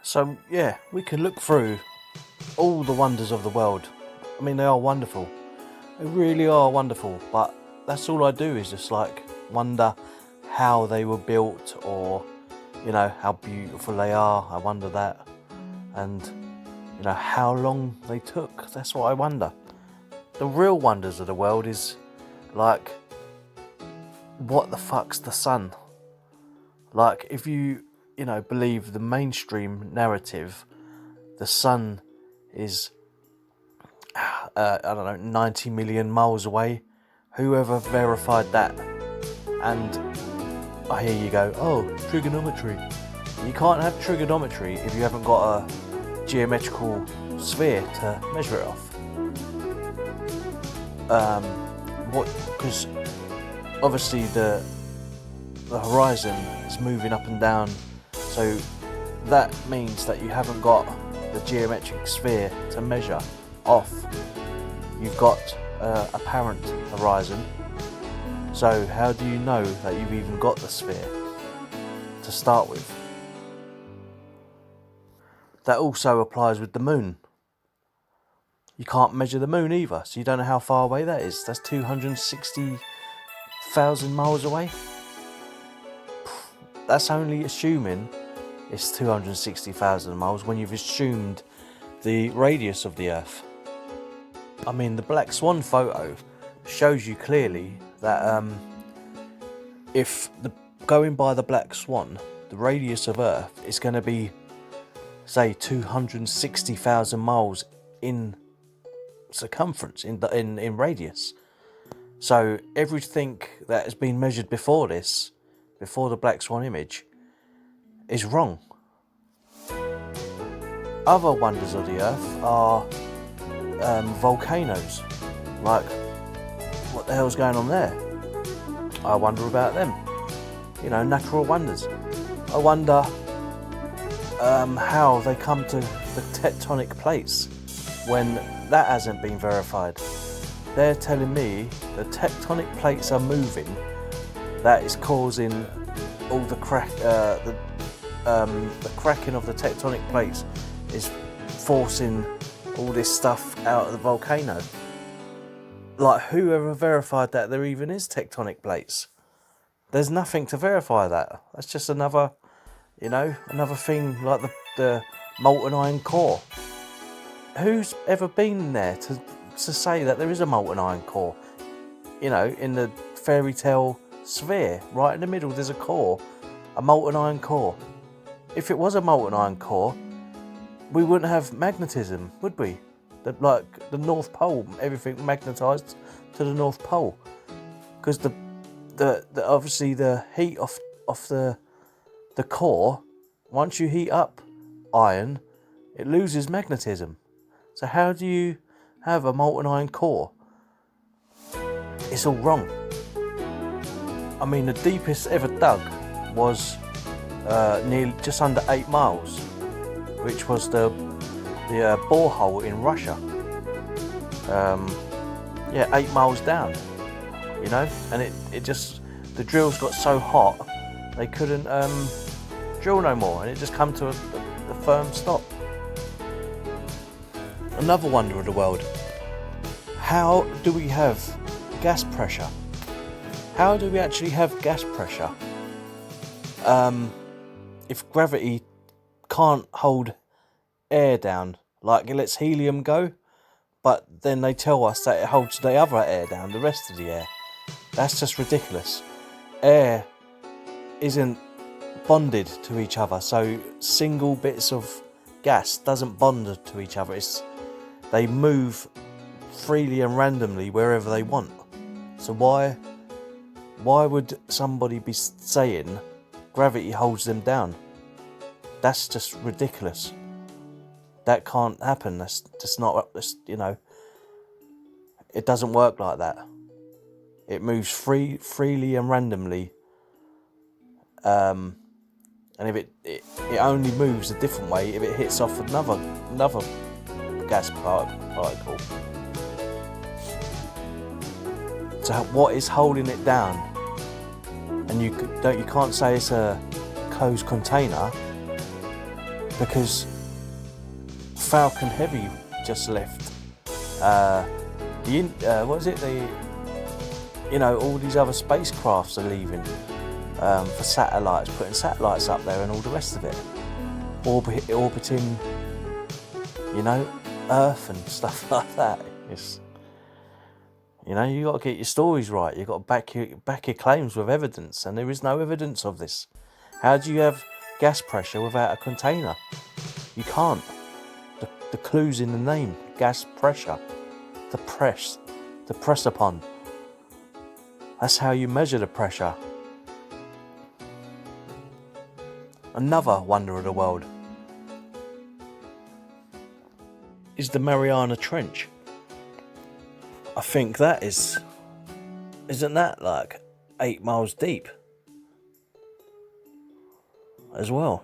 So yeah, we can look through all the wonders of the world. I mean, they are wonderful. They really are wonderful. But that's all I do is just like wonder how they were built, or how beautiful they are. I wonder that, and how long they took. That's what I wonder. The real wonders of the world is like, what the fuck's the sun? Like, if you believe the mainstream narrative, the sun is, I don't know, 90 million miles away. Whoever verified that? And here you go, oh, trigonometry. You can't have trigonometry if you haven't got a geometrical sphere to measure it off. Because obviously the horizon is moving up and down, so that means that you haven't got the geometric sphere to measure off. You've got apparent horizon, so how do you know that you've even got the sphere to start with? That also applies with the moon. You can't measure the moon either, so you don't know how far away that is. That's 260,000 miles away. That's only assuming it's 260,000 miles when you've assumed the radius of the Earth. I mean, the Black Swan photo shows you clearly that if going by the Black Swan, the radius of Earth is going to be, say, 260,000 miles in circumference, in radius. So everything that has been measured before this, before the Black Swan image, is wrong. Other wonders of the Earth are volcanoes. Like, what the hell's going on there? I wonder about them. Natural wonders. I wonder how they come to the tectonic plates when that hasn't been verified. They're telling me the tectonic plates are moving. That is causing all the the cracking of the tectonic plates is forcing all this stuff out of the volcano. Like, whoever verified that there even is tectonic plates? There's nothing to verify that. That's just another thing, like the molten iron core. Who's ever been there to say that there is a molten iron core? In the fairy tale sphere, right in the middle, there's a core, a molten iron core. If it was a molten iron core, we wouldn't have magnetism, would we? Like the North Pole, everything magnetised to the North Pole, because the obviously the heat of the core, once you heat up iron, it loses magnetism. So how do you have a molten iron core? It's all wrong. I mean, the deepest ever dug was nearly just under 8 miles, which was the borehole in Russia. 8 miles down, and it just, the drills got so hot they couldn't drill no more, and it just come to a firm stop. Another wonder of the world: how do we have gas pressure? How do we actually have gas pressure if gravity can't hold air down? Like, it lets helium go, but then they tell us that it holds the other air down, the rest of the air. That's just ridiculous. Air isn't bonded to each other, so single bits of gas doesn't bond to each other. They move freely and randomly wherever they want. So why would somebody be saying gravity holds them down? That's just ridiculous. That can't happen. That's just not, it doesn't work like that. It moves freely and randomly. And if it only moves a different way if it hits off another gas particle. So what is holding it down? And you can't say it's a closed container because Falcon Heavy just left. What is it? All these other spacecrafts are leaving for satellites, putting satellites up there and all the rest of it, orbiting, Earth and stuff like that. You got to get your stories right. You got to back your claims with evidence, and there is no evidence of this. How do you have gas pressure without a container? You can't. The clue's in the name: gas pressure. To press upon. That's how you measure the pressure. Another wonder of the world is the Mariana Trench. I think that isn't that like 8 miles deep as well?